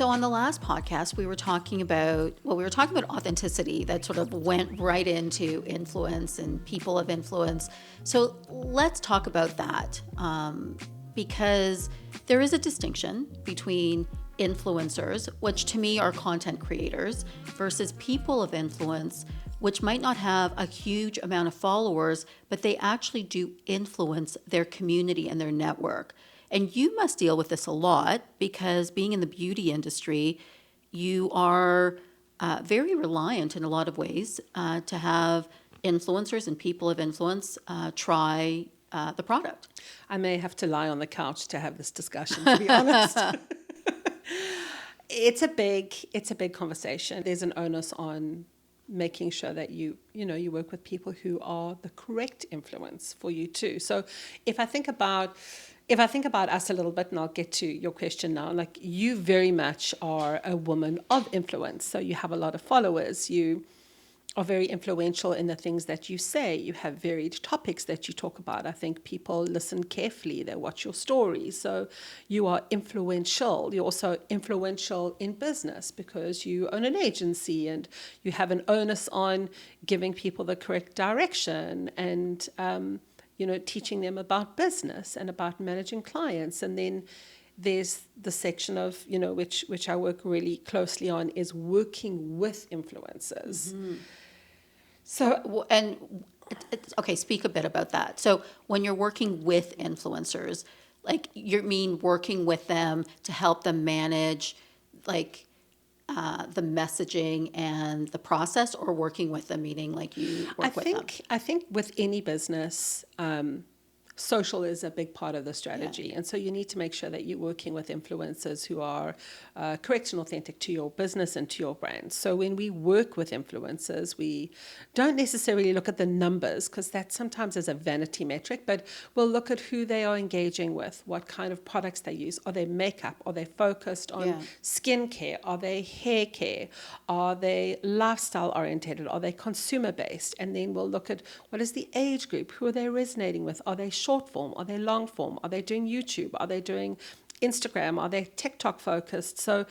So on the last podcast, we were talking about authenticity that sort of went right into influence and people of influence. So let's talk about that because there is a distinction between influencers, which to me are content creators, versus people of influence, which might not have a huge amount of followers, but they actually do influence their community and their network. And you must deal with this a lot because being in the beauty industry, you are very reliant in a lot of ways to have influencers and people of influence try the product. I may have to lie on the couch to have this discussion, to be honest. It's a big conversation. There's an onus on making sure that you work with people who are the correct influence for you too. So if I think about us a little bit, and I'll get to your question now, like you very much are a woman of influence. So you have a lot of followers. You are very influential in the things that you say. You have varied topics that you talk about. I think people listen carefully. They watch your stories. So you are influential. You're also influential in business because you own an agency and you have an onus on giving people the correct direction and teaching them about business and about managing clients. And then there's the section of, which I work really closely on, is working with influencers. Mm-hmm. So, and okay, speak a bit about that. So when you're working with influencers, like you mean working with them to help them manage like the messaging and the process, or working with them, meaning like you work with them? I think with any business, social is a big part of the strategy. Yeah. And so you need to make sure that you're working with influencers who are correct and authentic to your business and to your brand. So when we work with influencers, we don't necessarily look at the numbers because that sometimes is a vanity metric, but we'll look at who they are engaging with, what kind of products they use. Are they makeup? Are they focused on skincare? Are they hair care? Are they lifestyle oriented? Are they consumer based? And then we'll look at what is the age group? Who are they resonating with? Are they short form? Are they long form? Are they doing YouTube? Are they doing Instagram? Are they TikTok focused? So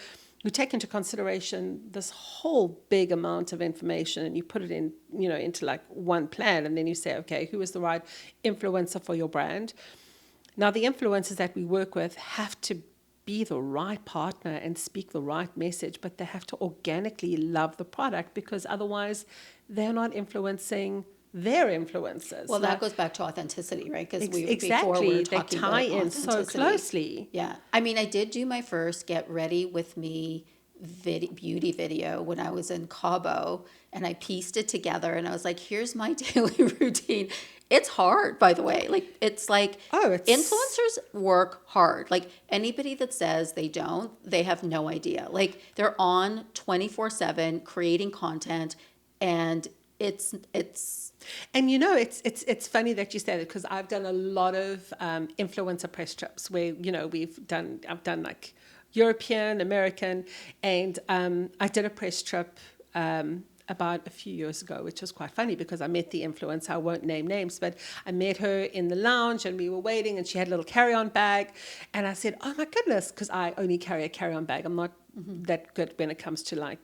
you take into consideration this whole big amount of information and you put it in, into like one plan, and then you say, okay, who is the right influencer for your brand? Now, the influencers that we work with have to be the right partner and speak the right message, but they have to organically love the product because otherwise they're not influencing their influencers. Well, that goes back to authenticity, right? Because before we were talking they tie in so closely. Yeah. I mean, I did do my first Get Ready With Me beauty video when I was in Cabo, and I pieced it together and I was like, here's my daily routine. It's hard, by the way. Like, it's like influencers work hard. Like, anybody that says they don't, they have no idea. Like, they're on 24/7 creating content, and it's and it's funny that you say that because I've done a lot of influencer press trips where I've done like European, American, and I did a press trip about a few years ago, which was quite funny because I met the influencer. I won't name names, but I met her in the lounge and we were waiting and she had a little carry-on bag, and I said, oh my goodness, because I only carry a carry-on bag. I'm not that good when it comes to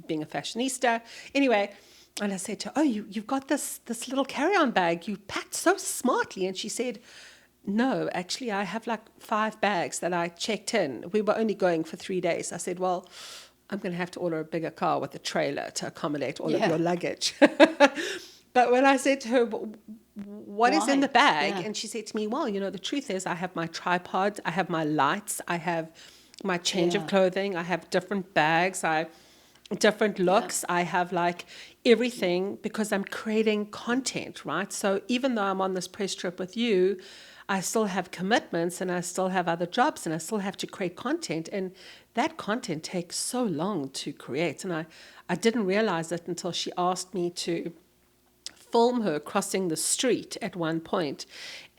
being a fashionista. Anyway. And I said to her, oh, you've got this little carry-on bag. You packed so smartly. And she said, no, actually, I have like 5 bags that I checked in. We were only going for 3 days. I said, well, I'm going to have to order a bigger car with a trailer to accommodate all of your luggage. But when I said to her, what is in the bag? Yeah. And she said to me, well, the truth is I have my tripod, I have my lights, I have my change of clothing, I have different bags, different looks. I have like everything because I'm creating content, right? So even though I'm on this press trip with you, I still have commitments and I still have other jobs and I still have to create content. And that content takes so long to create. And I didn't realize it until she asked me to film her crossing the street at one point.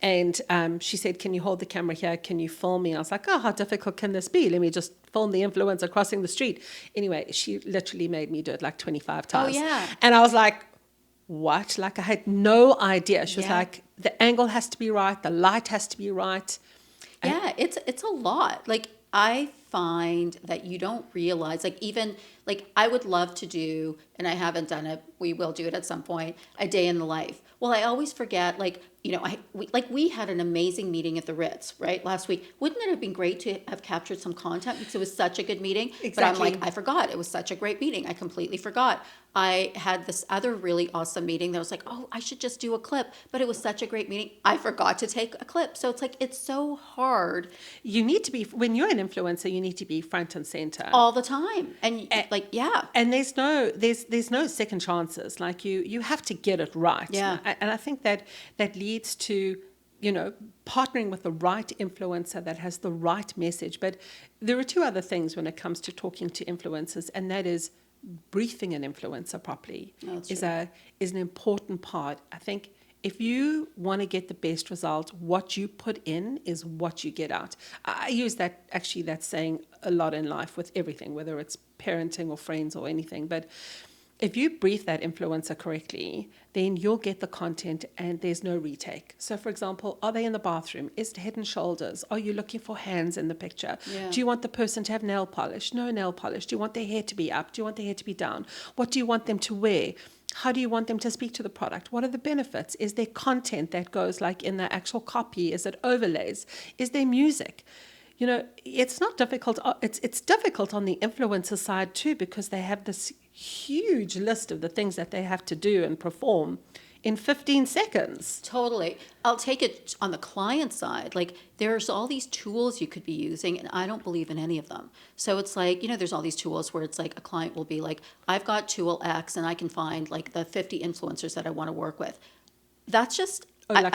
And she said, can you hold the camera here? Can you film me? I was like, oh, how difficult can this be? Let me just film the influencer crossing the street. Anyway, she literally made me do it like 25 times. Oh, yeah. And I was like, what? Like, I had no idea. She was like, the angle has to be right. The light has to be right. Yeah, it's a lot. Like, I find that you don't realize, like even like I would love to do, and I haven't done it, we will do it at some point, a day in the life. Well, I always forget, like, you know, we had an amazing meeting at the Ritz, right, last week. Wouldn't it have been great to have captured some content because it was such a good meeting? Exactly. But I'm like, I forgot. It was such a great meeting. I completely forgot. I had this other really awesome meeting that was like, oh, I should just do a clip. But it was such a great meeting. I forgot to take a clip. So it's like, it's so hard You need to be, when you're an influencer, you need to be front and center. all the time. And like, yeah. And there's no second chances. Like you have to get it right. Yeah. And I think that leads to, you know, partnering with the right influencer that has the right message. But there are two other things when it comes to talking to influencers, and that is briefing an influencer properly is an important part. I think if you want to get the best result, what you put in is what you get out. I use that saying a lot in life with everything, whether it's parenting or friends or anything. But if you brief that influencer correctly, then you'll get the content and there's no retake. So, for example, are they in the bathroom? Is it head and shoulders? Are you looking for hands in the picture? Yeah. Do you want the person to have nail polish? No nail polish. Do you want their hair to be up? Do you want their hair to be down? What do you want them to wear? How do you want them to speak to the product? What are the benefits? Is there content that goes like in the actual copy? Is it overlays? Is there music? You know, it's not difficult. It's difficult on the influencer side too, because they have this huge list of the things that they have to do and perform in 15 seconds. Totally. I'll take it on the client side. Like there's all these tools you could be using and I don't believe in any of them. So it's like, you know, there's all these tools where it's like a client will be like, I've got tool X and I can find like the 50 influencers that I want to work with. That's just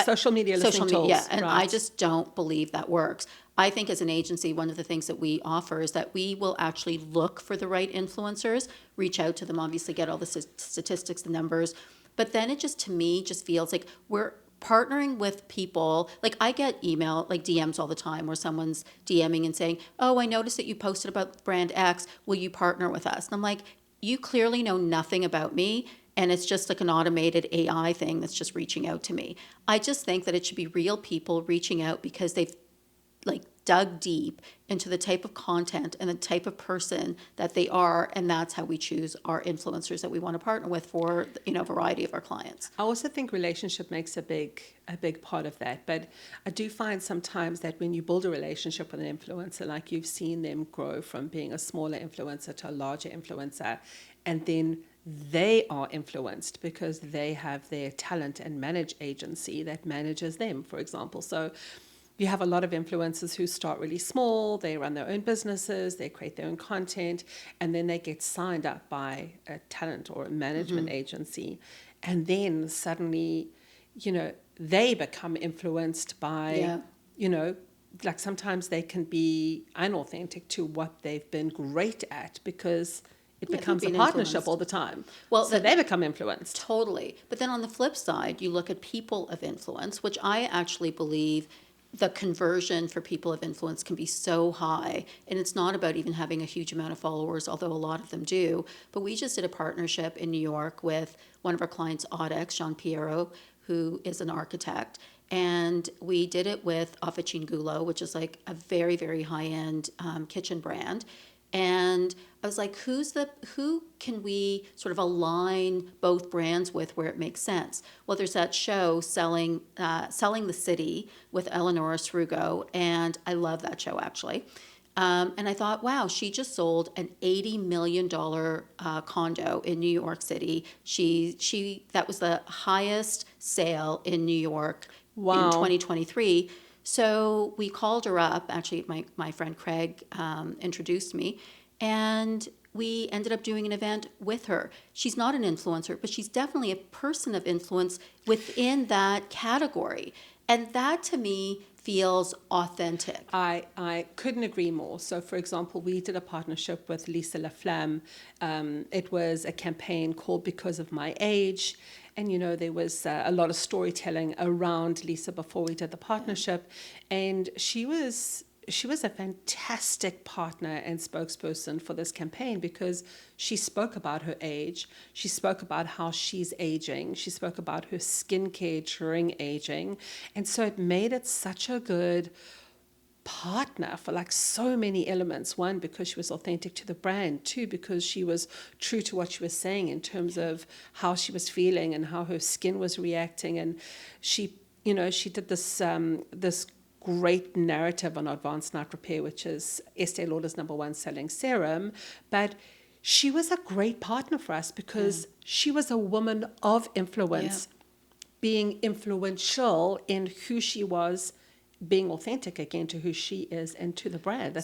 Social media listening tools. Yeah, and right. I just don't believe that works. I think as an agency, one of the things that we offer is that we will actually look for the right influencers, reach out to them, obviously get all the statistics, the numbers, but then it just, to me, just feels like we're partnering with people. Like I get email, like DMs all the time where someone's DMing and saying, oh, I noticed that you posted about brand X. Will you partner with us? And I'm like, you clearly know nothing about me. And it's just like an automated AI thing that's just reaching out to me. I just think that it should be real people reaching out because they've like dug deep into the type of content and the type of person that they are, and that's how we choose our influencers that we want to partner with for, you know, a variety of our clients. I also think relationship makes a big part of that, but I do find sometimes that when you build a relationship with an influencer, like you've seen them grow from being a smaller influencer to a larger influencer, and then they are influenced because they have their talent and manage agency that manages them, for example. So you have a lot of influencers who start really small, they run their own businesses, they create their own content, and then they get signed up by a talent or a management agency. And then suddenly, you know, they become influenced by, you know, like sometimes they can be unauthentic to what they've been great at because it becomes a partnership all the time. Well, so they become influenced. Totally. But then on the flip side, you look at people of influence, which I actually believe the conversion for people of influence can be so high. And it's not about even having a huge amount of followers, although a lot of them do. But we just did a partnership in New York with one of our clients, Audex, Jean Piero, who is an architect. And we did it with Officine Gulo, which is like a very, very high-end kitchen brand. And I was like, who can we sort of align both brands with where it makes sense? Well, there's that show Selling the City with Eleonora Srugo, and I love that show actually. And I thought, wow, she just sold an $80 million condo in New York City. That was the highest sale in New York in 2023. So we called her up. Actually, my friend Craig introduced me, and we ended up doing an event with her. She's not an influencer, but she's definitely a person of influence within that category. And that to me feels authentic. I couldn't agree more. So, for example, we did a partnership with Lisa Laflamme. It was a campaign called Because of My Age. And, you know, there was a lot of storytelling around Lisa before we did the partnership. And she was a fantastic partner and spokesperson for this campaign because she spoke about her age. She spoke about how she's aging. She spoke about her skincare during aging. And so it made it such a good partner for like so many elements. One, because she was authentic to the brand. Two, because she was true to what she was saying in terms of how she was feeling and how her skin was reacting. And she did this great narrative on Advanced Night Repair, which is Estee Lauder's #1 selling serum. But she was a great partner for us because she was a woman of influence, being influential in who she was, being authentic again to who she is and to the brand.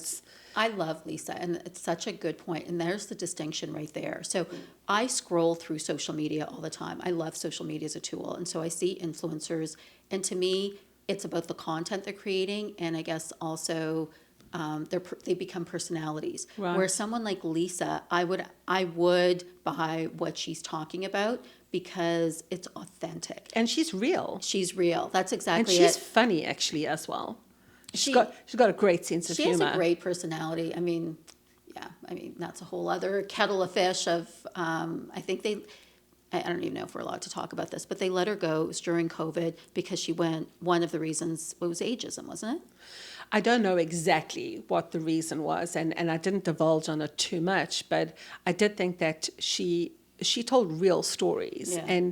I love Lisa, and it's such a good point. And there's the distinction right there. So I scroll through social media all the time. I love social media as a tool. And so I see influencers, and to me, it's about the content they're creating, and I guess also they become personalities. Right. Where someone like Lisa, I would buy what she's talking about because it's authentic. And she's real. She's real. That's exactly and she's it. funny actually as well. She's She- got a great sense of She humor. has a great personality. I mean, that's a whole other kettle of fish of, I think I don't even know if we're allowed to talk about this, but they let her go. It was during COVID because one of the reasons was ageism, wasn't it? I don't know exactly what the reason was, and I didn't divulge on it too much, but I did think that she told real stories, Yeah.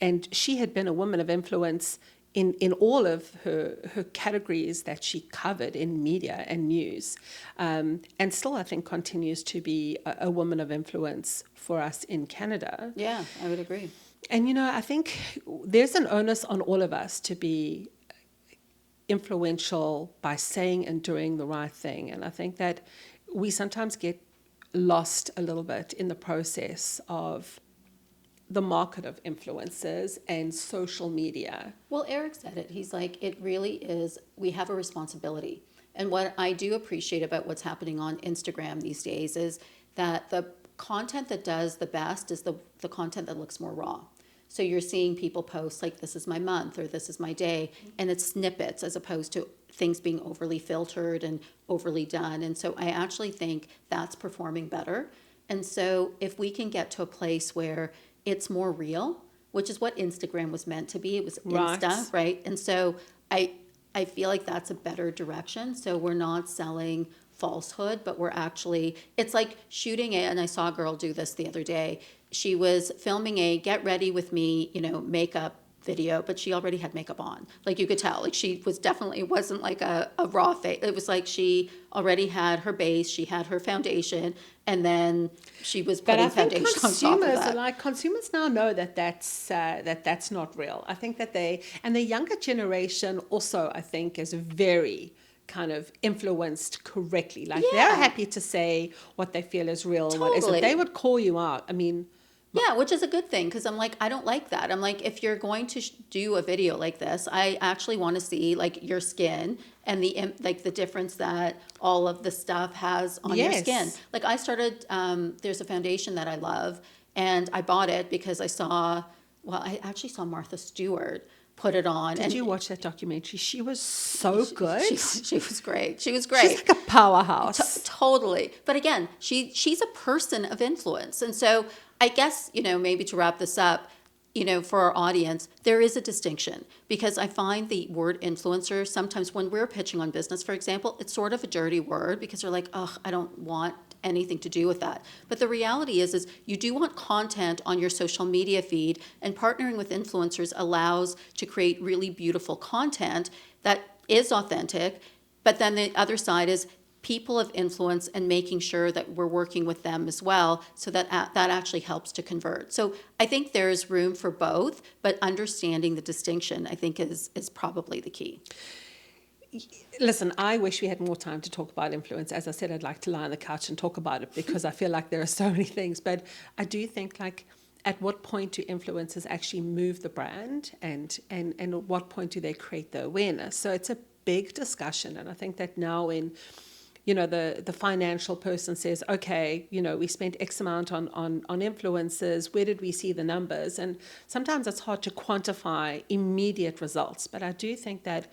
and she had been a woman of influence in all of her categories that she covered in media and news, and still I think continues to be a woman of influence for us in Canada. Yeah, I would agree. And I think there's an onus on all of us to be influential by saying and doing the right thing. And I think that we sometimes get lost a little bit in the process of the market of influencers and social media. Well, Eric said it. He's like, it really is, we have a responsibility. And what I do appreciate about what's happening on Instagram these days is that the content that does the best is the content that looks more raw. So you're seeing people post like, this is my month or this is my day, and it's snippets as opposed to things being overly filtered and overly done. And so I actually think that's performing better. And so if we can get to a place where it's more real, which is what Instagram was meant to be, it was Right. Insta, right? And so I feel like that's a better direction. So we're not selling falsehood, but we're actually, it's like shooting it. And I saw a girl do this the other day. She was filming a get ready with me, makeup video, but she already had makeup on. Like you could tell, like she was definitely, it wasn't like a raw face. It was like she already had her base, she had her foundation, and then she was But putting I think foundation on top of that. consumers now know that that's not real. I think that and the younger generation also, I think, is very kind of influenced correctly. Like Yeah. they're happy to say what they feel is real and what isn't. Totally. They would call you out. I mean, Yeah, which is a good thing because I'm like, I don't like that. I'm like, if you're going to do a video like this, I actually want to see like your skin and the difference that all of the stuff has on your Yes. skin. Like I started, there's a foundation that I love, and I bought it because I actually saw Martha Stewart put it on. did you watch that documentary? She was so good. She was great. She was great. She's like a powerhouse. Totally. But again, she's a person of influence. And so I guess, maybe to wrap this up, for our audience, there is a distinction because I find the word influencer sometimes when we're pitching on business, for example, it's sort of a dirty word because they're like, oh, I don't want anything to do with that. But the reality is you do want content on your social media feed, and partnering with influencers allows to create really beautiful content that is authentic. But then the other side is people of influence and making sure that we're working with them as well so that actually helps to convert. So I think there's room for both, but understanding the distinction I think is probably the key. Listen, I wish we had more time to talk about influence. As I said, I'd like to lie on the couch and talk about it because I feel like there are so many things. But I do think like at what point do influencers actually move the brand and at what point do they create the awareness? So it's a big discussion. And I think that now in the financial person says, okay, we spent X amount on influencers. Where did we see the numbers? And sometimes it's hard to quantify immediate results. But I do think that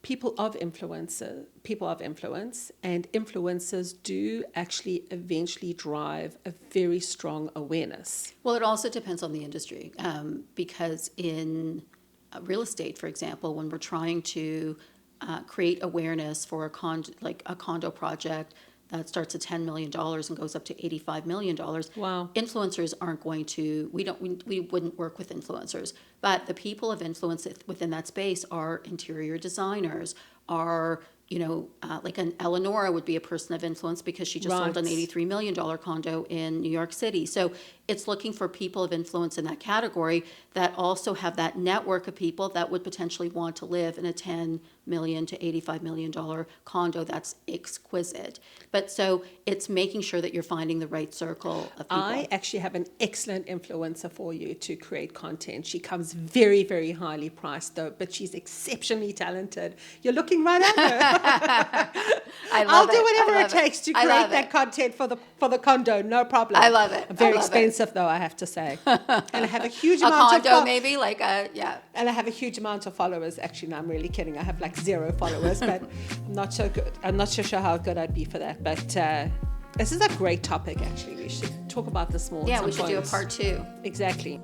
people of influence and influencers do actually eventually drive a very strong awareness. Well, it also depends on the industry because in real estate, for example, when we're trying to create awareness for a condo project that starts at $10 million and goes up to $85 million. Wow. Influencers aren't going to, we wouldn't work with influencers, but the people of influence within that space are interior designers, are, like an Eleonora would be a person of influence because she just sold an $83 million condo in New York City. So it's looking for people of influence in that category that also have that network of people that would potentially want to live in a $10 million to $85 million condo that's exquisite. But so it's making sure that you're finding the right circle of people. I actually have an excellent influencer for you to create content. She comes very, very highly priced though, but she's exceptionally talented. You're looking right at her. I'll do whatever it takes to create that content for the condo, no problem. I love it. Very expensive though, I have to say. And I have a huge amount of condo, of maybe And I have a huge amount of followers. Actually, no, I'm really kidding. I have like 0 followers, but I'm not so good. I'm not so sure how good I'd be for that. But this is a great topic. Actually, we should talk about this more. Yeah, we should do a part 2. Exactly.